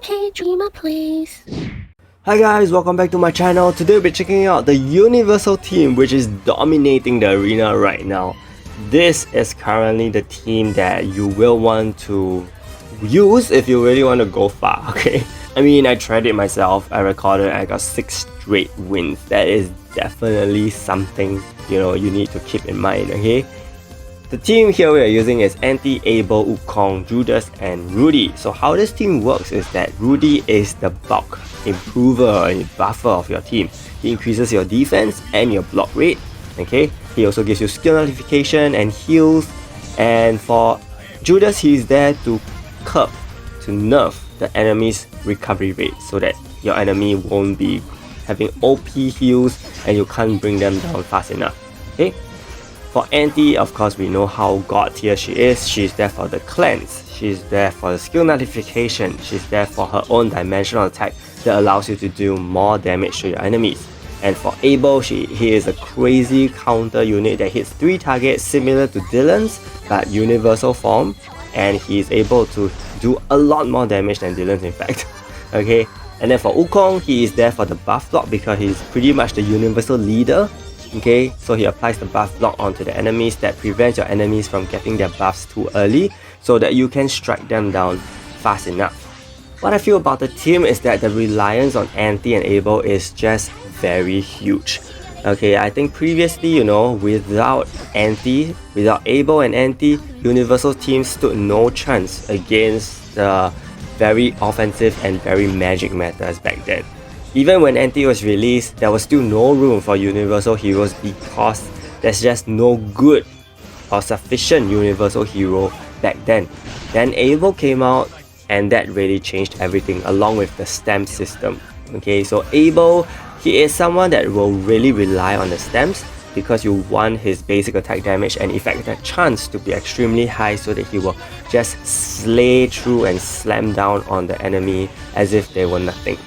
Okay, dreamer, please. Hi guys, welcome back to my channel. Today we'll be checking out the Universal team which is dominating the arena right now. This is currently the team that you will want to use if you really want to go far, okay? I mean, I tried it myself. I recorded, I got 6 straight wins. That is definitely something, you need to keep in mind, okay? The team here we are using is Ante, Abel, Wukong, Judas, and Rudy. So how this team works is that Rudy is the bulk improver and buffer of your team. He increases your defense and your block rate. Okay, he also gives you skill notification and heals. And for Judas, he's there to curb, to nerf the enemy's recovery rate so that your enemy won't be having OP heals and you can't bring them down fast enough. Okay. For Ante, of course, we know how god tier she is. She's there for the cleanse, she's there for the skill notification, she's there for her own dimensional attack that allows you to do more damage to your enemies. And for Abel, he is a crazy counter unit that hits 3 targets similar to Dylan's but universal form, and he is able to do a lot more damage than Dylan's in fact. Okay, and then for Wukong, he is there for the buff block because he's pretty much the universal leader. Okay, so he applies the buff block onto the enemies that prevents your enemies from getting their buffs too early so that you can strike them down fast enough. What I feel about the team is that the reliance on Ante and Abel is just very huge. Okay, I think previously, without Ante, without Abel and Ante, Universal teams stood no chance against the very offensive and very magic metas back then. Even when Ante was released, there was still no room for Universal heroes because there's just no good or sufficient Universal hero back then. Then Abel came out and that really changed everything along with the stamp system. Okay, so Abel, he is someone that will really rely on the stamps because you want his basic attack damage and effective chance to be extremely high so that he will just slay through and slam down on the enemy as if they were nothing.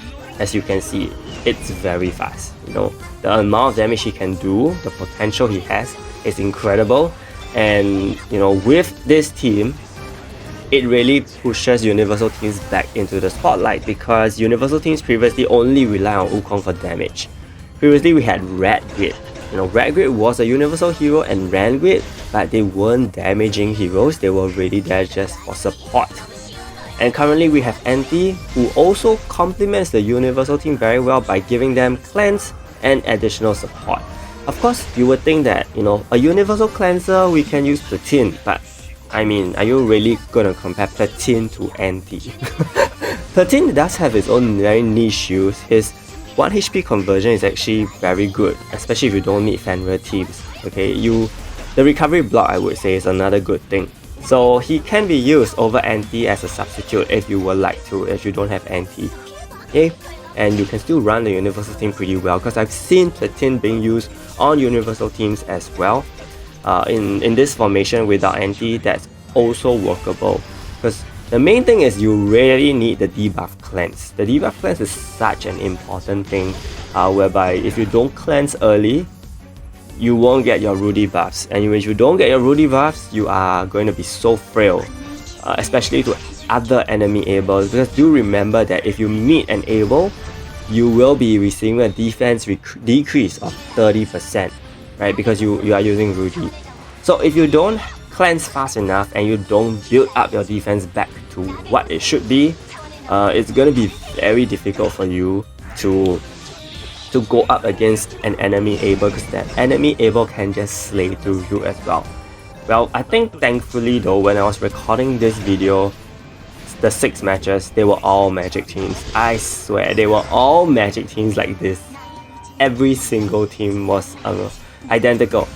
As you can see, it's very fast. The amount of damage he can do, the potential he has is incredible. And with this team, it really pushes Universal teams back into the spotlight because Universal teams previously only rely on Wukong for damage. Previously we had Randgrid. Randgrid was a Universal hero and Randgrid, but they weren't damaging heroes, they were really there just for support. And currently we have Ante, who also complements the Universal team very well by giving them cleanse and additional support. Of course, you would think that, a Universal cleanser we can use Platine, but I mean, are you really gonna compare Platine to Ante? Platine does have its own very niche use. His 1 HP conversion is actually very good, especially if you don't meet Fenrir teams. Okay, the recovery block I would say is another good thing. So he can be used over Ante as a substitute if you would like to, if you don't have Ante. Okay, and you can still run the Universal team pretty well because I've seen Platine being used on Universal teams as well. In this formation without Ante, that's also workable because the main thing is you really need the debuff cleanse. The debuff cleanse is such an important thing whereby if you don't cleanse early, you won't get your Rudy buffs, and if you don't get your Rudy buffs, you are going to be so frail, especially to other enemy Abels, because do remember that if you meet an Abel, you will be receiving a defense decrease of 30%, right, because you are using Rudy. So if you don't cleanse fast enough and you don't build up your defense back to what it should be, it's going to be very difficult for you to go up against an enemy Abel because that enemy Abel can just slay through you as well. Well, I think thankfully though, when I was recording this video, the 6 matches, they were all magic teams. I swear, they were all magic teams like this. Every single team was identical.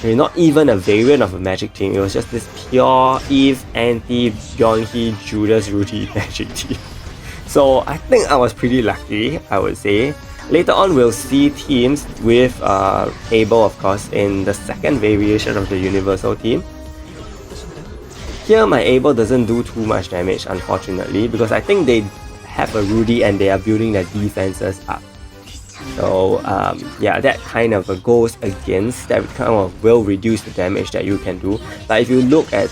Not even a variant of a magic team, it was just this pure Eve, Ante, Yonhee, Judas, Rudy magic team. So I think I was pretty lucky, I would say. Later on, we'll see teams with Abel, of course, in the second variation of the Universal team. Here, my Abel doesn't do too much damage, unfortunately, because I think they have a Rudy and they are building their defenses up. So, yeah, that kind of goes against, that kind of will reduce the damage that you can do. But if you look at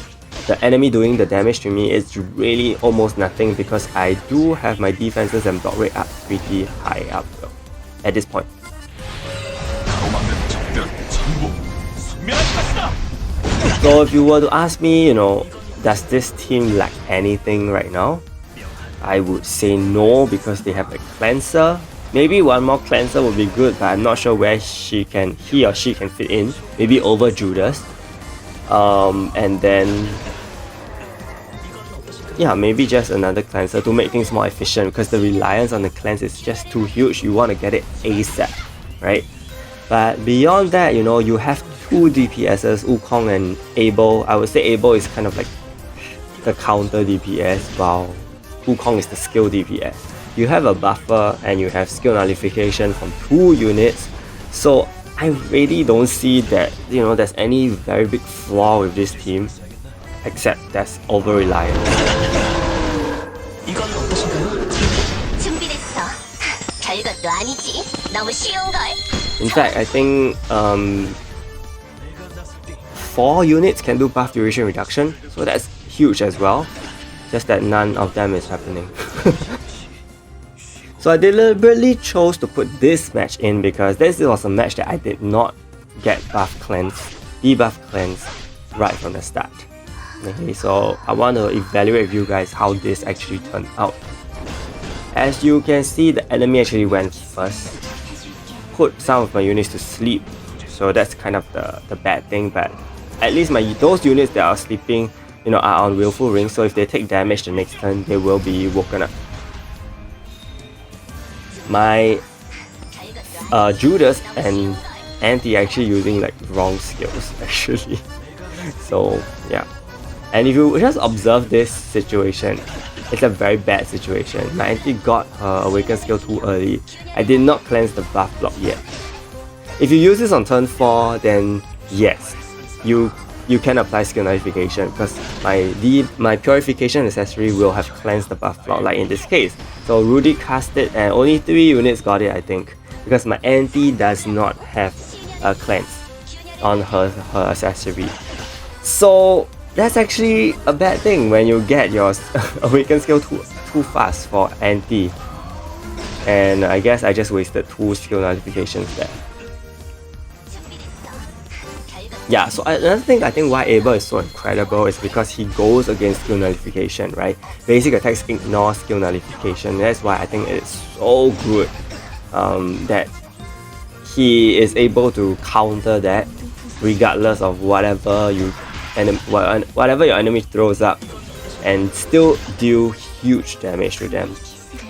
the enemy doing the damage to me is really almost nothing because I do have my defenses and block rate up pretty high up though, at this point. So if you were to ask me, you know, does this team lack anything right now? I would say no, because they have a cleanser. Maybe one more cleanser would be good, but I'm not sure where he or she can fit in. Maybe over Judas. And then yeah, maybe just another cleanser to make things more efficient, because the reliance on the cleanse is just too huge. You want to get it ASAP, right? But beyond that, you know, you have two DPSs, Wukong and Abel. I would say Abel is kind of like the counter DPS, while Wukong is the skill DPS. You have a buffer and you have skill nullification from 2 units, so I really don't see that, you know, there's any very big flaw with this team, except that's over reliance. 이건 어떠신가요? 준비됐어. 별것도 아니지. 너무 쉬운 걸. In fact, I think 4 units can do buff duration reduction, so that's huge as well. Just that none of them is happening. So I deliberately chose to put this match in because this was a match that I did not get debuff cleanse right from the start. Okay, so I want to evaluate with you guys how this actually turned out. As you can see, the enemy actually went first, put some of my units to sleep, so that's kind of the bad thing, but at least those units that are sleeping, you know, are on willful ring, so if they take damage the next turn, they will be woken up. My Judas and Ante actually using like wrong skills actually. So yeah, and if you just observe this situation, it's a very bad situation. My Ante got her awaken skill too early. I did not cleanse the buff block yet. If you use this on turn 4, then yes, you can apply skill nullification, because my purification accessory will have cleansed the buff block, like in this case. So Rudy cast it and only 3 units got it, I think, because my Ante does not have a cleanse on her accessory. So that's actually a bad thing when you get your awaken skill too fast for Ante. And I guess I just wasted 2 skill nullifications there. Yeah, so another thing I think why Abel is so incredible is because he goes against skill nullification, right? Basic attacks ignore skill nullification. That's why I think it's so good that he is able to counter that regardless of whatever your enemy throws up, and still deal huge damage to them.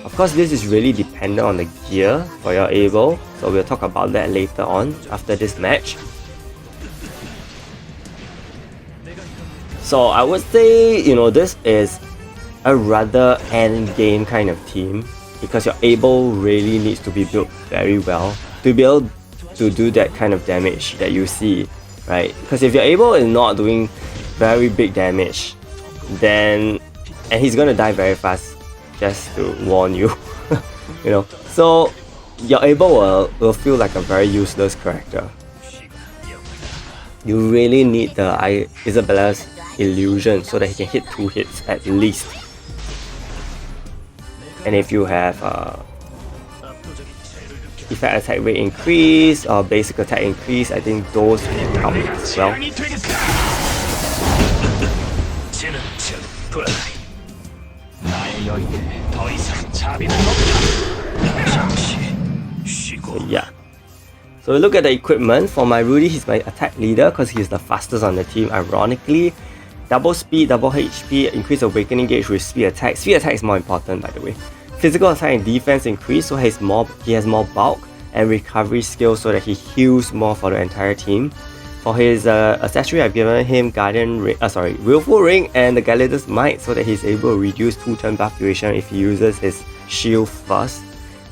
Of course, this is really dependent on the gear for your Abel, so we'll talk about that later on after this match. So I would say, you know, this is a rather end game kind of team, because your Abel really needs to be built very well to be able to do that kind of damage that you see, right? Because if your Abel is not doing very big damage, then, and he's gonna die very fast, just to warn you, you know. So your Abel will feel like a very useless character. You really need the Isabella's illusion so that he can hit 2 hits at least. And if you have effect attack rate increase or basic attack increase, I think those can help as well. So yeah. So we look at the equipment. For my Rudy, he's my attack leader because he's the fastest on the team, ironically. Double speed, double HP, increase awakening gauge with speed attack. Speed attack is more important, by the way. Physical attack and defense increase, so he has more bulk, and recovery skill so that he heals more for the entire team. For his accessory, I've given him Willful Ring and the Galatus Might, so that he's able to reduce 2-turn buff duration if he uses his shield first.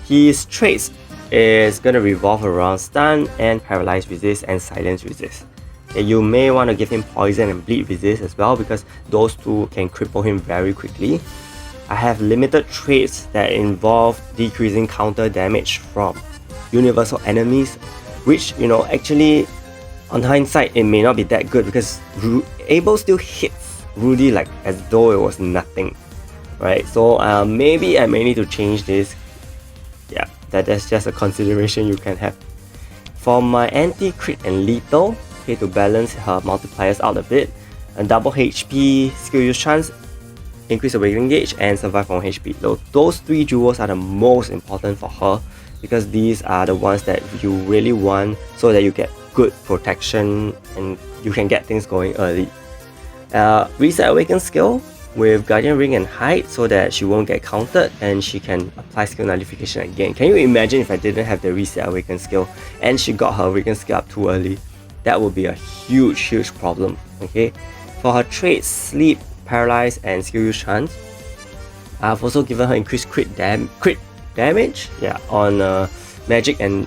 His traits is going to revolve around stun and paralyze resist and silence resist. You may want to give him poison and bleed resist as well, because those 2 can cripple him very quickly. I have limited traits that involve decreasing counter damage from universal enemies, which, you know, actually on hindsight it may not be that good, because Abel still hits Rudy like as though it was nothing, right? So maybe I may need to change this. Yeah, that's just a consideration you can have. For my Ante, crit and lethal, okay, to balance her multipliers out a bit, a double HP, skill use chance, increase awakening gauge, and survive on HP. So those 3 jewels are the most important for her because these are the ones that you really want so that you get good protection and you can get things going early. Reset awaken skill with Guardian Ring and Hide so that she won't get countered and she can apply skill nullification again. Can you imagine if I didn't have the Reset awaken skill and she got her awaken skill up too early? That would be a huge problem. Okay, for her traits, sleep, paralyze, and skill use chance, I've also given her increased crit damage, yeah, on magic and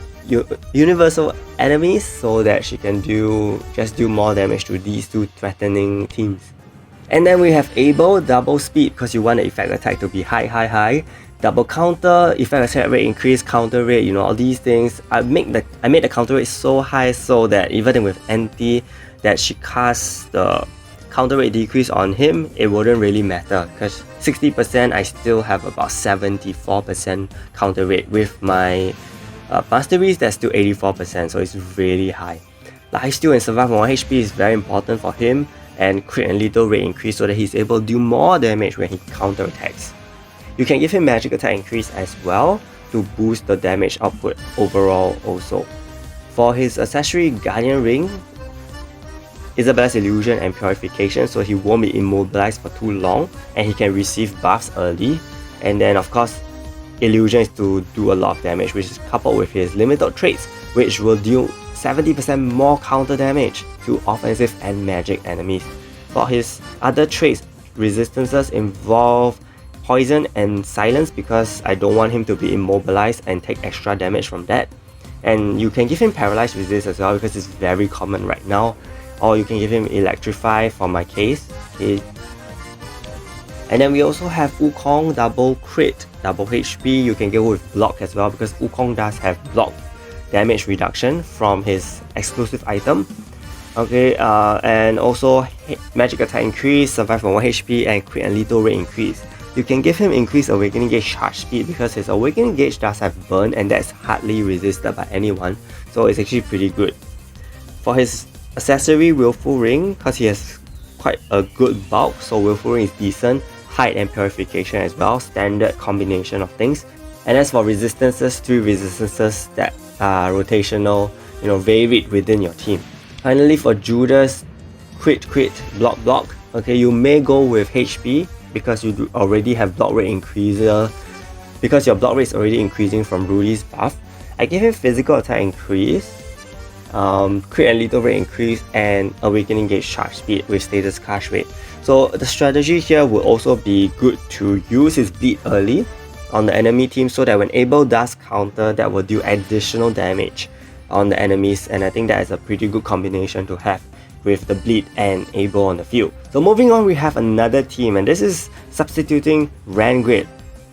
universal enemies so that she can do more damage to these 2 threatening teams. And then we have Abel, double speed because you want the effect attack to be high, double counter, effect attack rate increase, counter rate, you know, all these things. I made the counter rate so high so that even with Ante that she casts the counter rate decrease on him, it wouldn't really matter because 60% I still have about 74% counter rate. With my masteries, that's still 84%, so it's really high. Lifesteal and survive on 1 HP is very important for him, and crit and lethal rate increase so that he's able to do more damage when he counter attacks. You can give him magic attack increase as well to boost the damage output overall also. For his accessory Guardian Ring, Isabella's illusion and purification, so he won't be immobilized for too long and he can receive buffs early. And then of course illusion is to do a lot of damage, which is coupled with his limited traits, which will deal 70% more counter damage to offensive and magic enemies. For his other traits, resistances involve poison and silence because I don't want him to be immobilized and take extra damage from that. And you can give him paralyzed resist as well because it's very common right now, or you can give him electrify for my case. Okay. And then we also have Wukong, double crit, double HP. You can go with block as well because Wukong does have block damage reduction from his exclusive item. Okay, and also magic attack increase, survive on 1 HP, and crit and lethal rate increase. You can give him increased awakening gauge charge speed because his awakening gauge does have burn and that's hardly resisted by anyone, so it's actually pretty good. For his accessory willful ring, because he has quite a good bulk, so willful ring is decent. Height and purification as well, standard combination of things. And as for resistances, 3 resistances that are rotational, you know, varied within your team. Finally, for Judas, crit, block. Okay, you may go with HP because you already have block rate increaser, because your block rate is already increasing from Rudy's buff. I gave him physical attack increase, crit and lethal rate increase, and awakening gauge charge speed with status cast rate. So the strategy here would also be good to use his bleed early on the enemy team so that when Abel does counter, that will do additional damage on the enemies, and I think that is a pretty good combination to have with the bleed and Abel on the field. So moving on, we have another team, and this is substituting Randgrid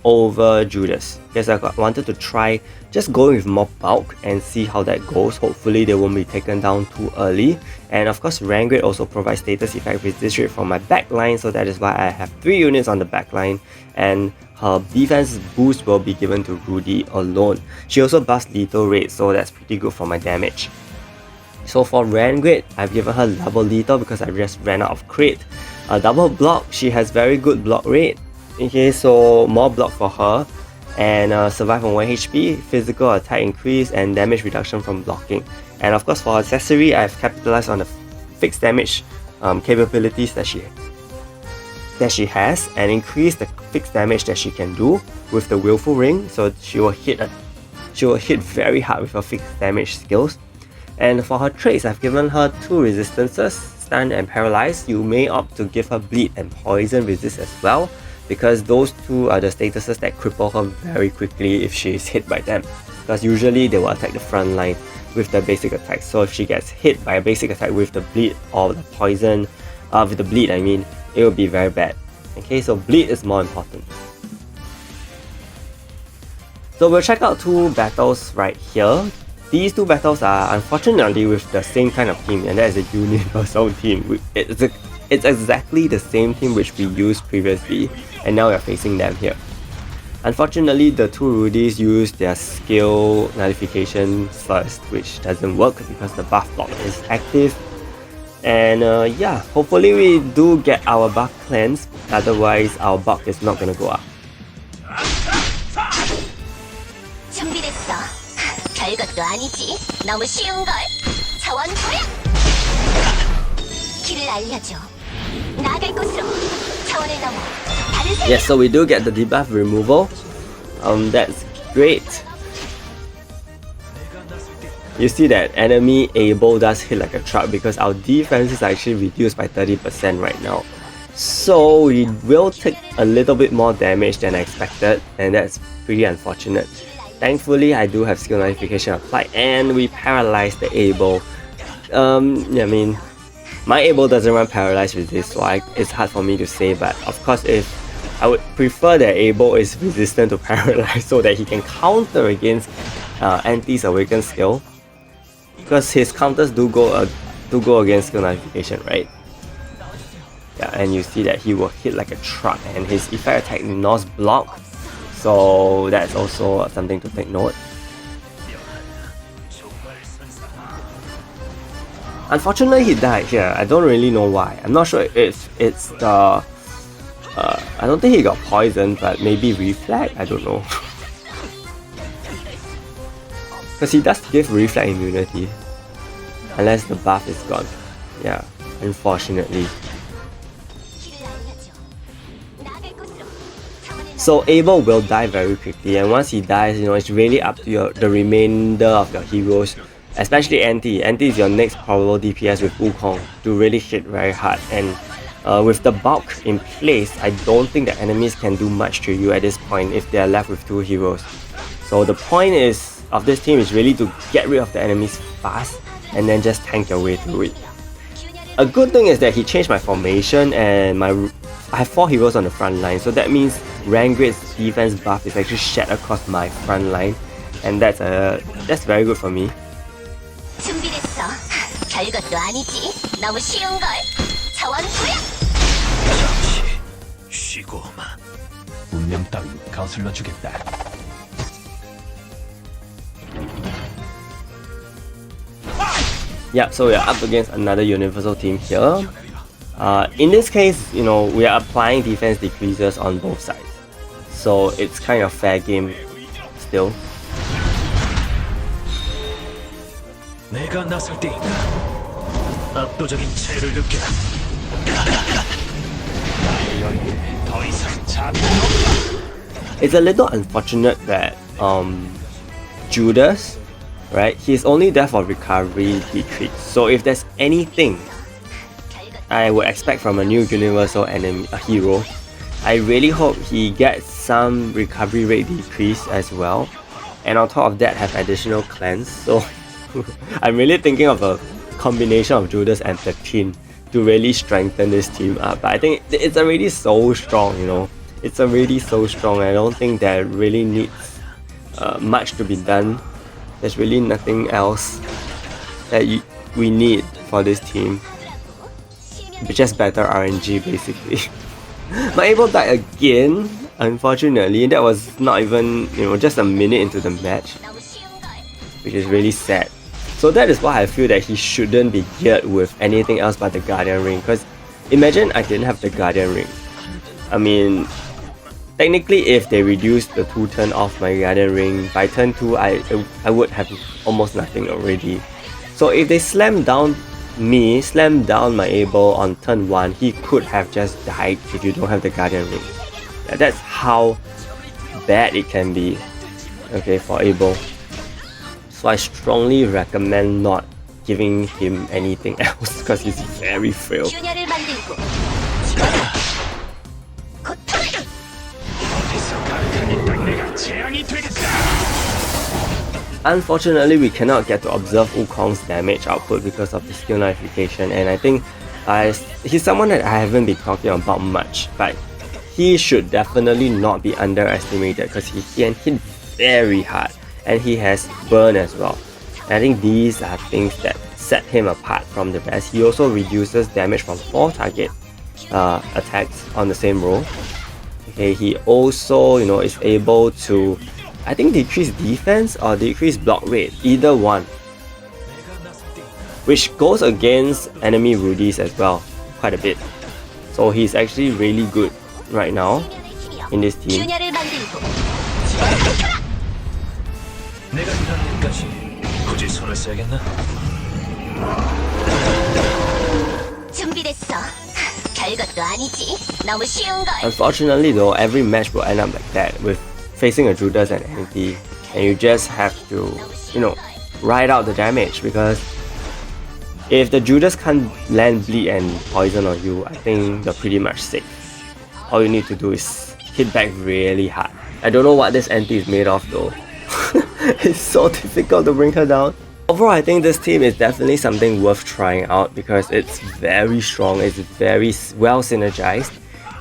over Judas because I wanted to try just going with more bulk and see how that goes. Hopefully they won't be taken down too early. And of course Randgrid also provides status effect resist rate from my backline, so that is why I have 3 units on the backline, and her defense boost will be given to Rudy alone. She also buffs lethal rate, so that's pretty good for my damage. So for Randgrid, I've given her double lethal because I just ran out of crit. Double block, she has very good block rate. Okay, so more block for her, and survive on 1 HP, physical attack increase, and damage reduction from blocking. And of course for her accessory, I've capitalized on the fixed damage capabilities that she has, and increased the fixed damage that she can do with the willful ring, so she will hit very hard with her fixed damage skills. And for her traits, I've given her 2 resistances, stun and paralyze. You may opt to give her bleed and poison resist as well, because those 2 are the statuses that cripple her very quickly if she is hit by them, because usually they will attack the front line with the basic attack. So if she gets hit by a basic attack with the bleed or the poison, with the bleed I mean, it will be very bad. Okay, so bleed is more important. So we'll check out 2 battles right here. These 2 battles are unfortunately with the same kind of team, and that is a universal team. it's exactly the same team which we used previously, and now we're facing them here. Unfortunately, the two Rudies use their skill nullification first, which doesn't work because the buff block is active. And yeah, hopefully we do get our buff cleansed, otherwise our bulk is not gonna go up. 준비됐어. 별것도 아니지. 너무 쉬운 걸. 차원 도약. 길을 알려줘. 나아갈 곳으로. 차원을 넘어. 다른 세계. Yes, so we do get the debuff removal. That's great. You see that enemy Abel does hit like a truck because our defense is actually reduced by 30% right now. So we will take a little bit more damage than expected, and that's pretty unfortunate. Thankfully, I do have skill nullification applied, and we paralyzed the Abel. Yeah, I mean, my Abel doesn't run paralyzed with this, so it's hard for me to say, but of course if I would prefer that Abel is resistant to paralyze so that he can counter against Ante's awakened skill, because his counters do go against skill nullification, right? Yeah, and you see that he will hit like a truck, and his effect attack ignores block, so that's also something to take note. Unfortunately, he died here. I don't really know why. I'm not sure if it's the I don't think he got poisoned, but maybe reflect, I don't know. Because he does give reflect immunity, unless the buff is gone. Yeah, unfortunately. So Abel will die very quickly, and once he dies, it's really up to the remainder of your heroes, especially Ante. Ante is your next probable DPS with Wukong to really hit very hard, and with the bulk in place, I don't think the enemies can do much to you at this point if they are left with two heroes. So the point of this team is really to get rid of the enemies fast and then just tank your way through it. A good thing is that he changed my formation, and I have 4 heroes on the front line, so that means Randgrid's defense buff is actually shed across my front line, and that's very good for me. 준비됐어. 별것도 아니지. 너무 쉬운 걸. 차원 도약. 쉬고 마. 운명 따윈 거슬러 주겠다. Yeah, so we are up against another universal team here. In this case, we are applying defense decreases on both sides, so it's kind of fair game still. 내가 나설 때인가. 압도적인 체를 느껴라. 나의 열기에 더 이상 자비는 없다. It's a little unfortunate that Judas, right? He's only there for recovery decrease. So if there's anything I would expect from a new universal hero, I really hope he gets some recovery rate decrease as well, and on top of that have additional cleanse. So I'm really thinking of a combination of Judas and 13 to really strengthen this team up. But I think it's already so strong, It's already so strong. I don't think there really needs much to be done. There's really nothing else that we need for this team. Just better RNG basically. My Abel died again, unfortunately. That was not even, just a minute into the match, which is really sad. So that is why I feel that he shouldn't be geared with anything else but the Guardian Ring. Because imagine I didn't have the Guardian Ring. I mean, technically if they reduced the 2-turn off my Guardian Ring, by turn 2 I would have almost nothing already. So if they slam down my Abel on turn 1, he could have just died if you don't have the Guardian Ring. That's how bad it can be, okay, for Abel. So I strongly recommend not giving him anything else because he's very frail. 균열을 만들고. 어디서 가르치니 내가 재앙이 되겠다. Unfortunately, we cannot get to observe Wukong's damage output because of the skill nullification, and I think he's someone that I haven't been talking about much, but he should definitely not be underestimated because he can hit very hard, and he has burn as well. And I think these are things that set him apart from the rest. He also reduces damage from 4 target attacks on the same row. Okay, he also, is able to, I think, decrease defense or decrease block rate, either one, which goes against enemy Rudies as well, quite a bit. So he's actually really good right now in this team. 균열을 만들고 내가 일하는 일까지 굳이 손을 써야겠나? 준비됐어. 별것도 아니지. 너무 쉬운 걸. Unfortunately though, every match will end up like that, with facing a Judas and Ante, and you just have to, ride out the damage, because if the Judas can't land bleed and poison on you, I think you're pretty much safe. All you need to do is hit back really hard. I don't know what this Ante is made of though. It's so difficult to bring her down. Overall, I think this team is definitely something worth trying out because it's very strong, it's very well synergized,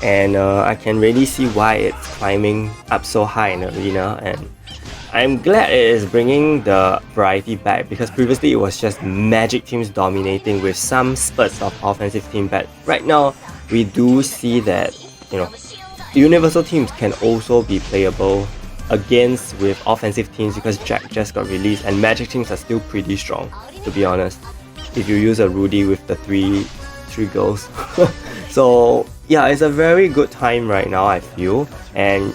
and I can really see why it's climbing up so high in the arena, and I'm glad it is bringing the variety back, because previously it was just magic teams dominating with some spurts of offensive team, but right now we do see that universal teams can also be playable against with offensive teams, because Jack just got released and magic teams are still pretty strong, to be honest, if you use a Rudy with the three girls. So yeah, it's a very good time right now, I feel, and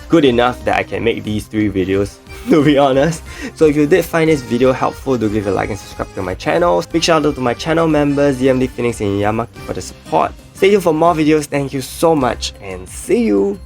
good enough that I can make these 3 videos, to be honest. So if you did find this video helpful, do give a like and subscribe to my channel. Big shout out to my channel members ZMD Phoenix and Yamaki for the support. Stay tuned for more videos. Thank you so much and see you.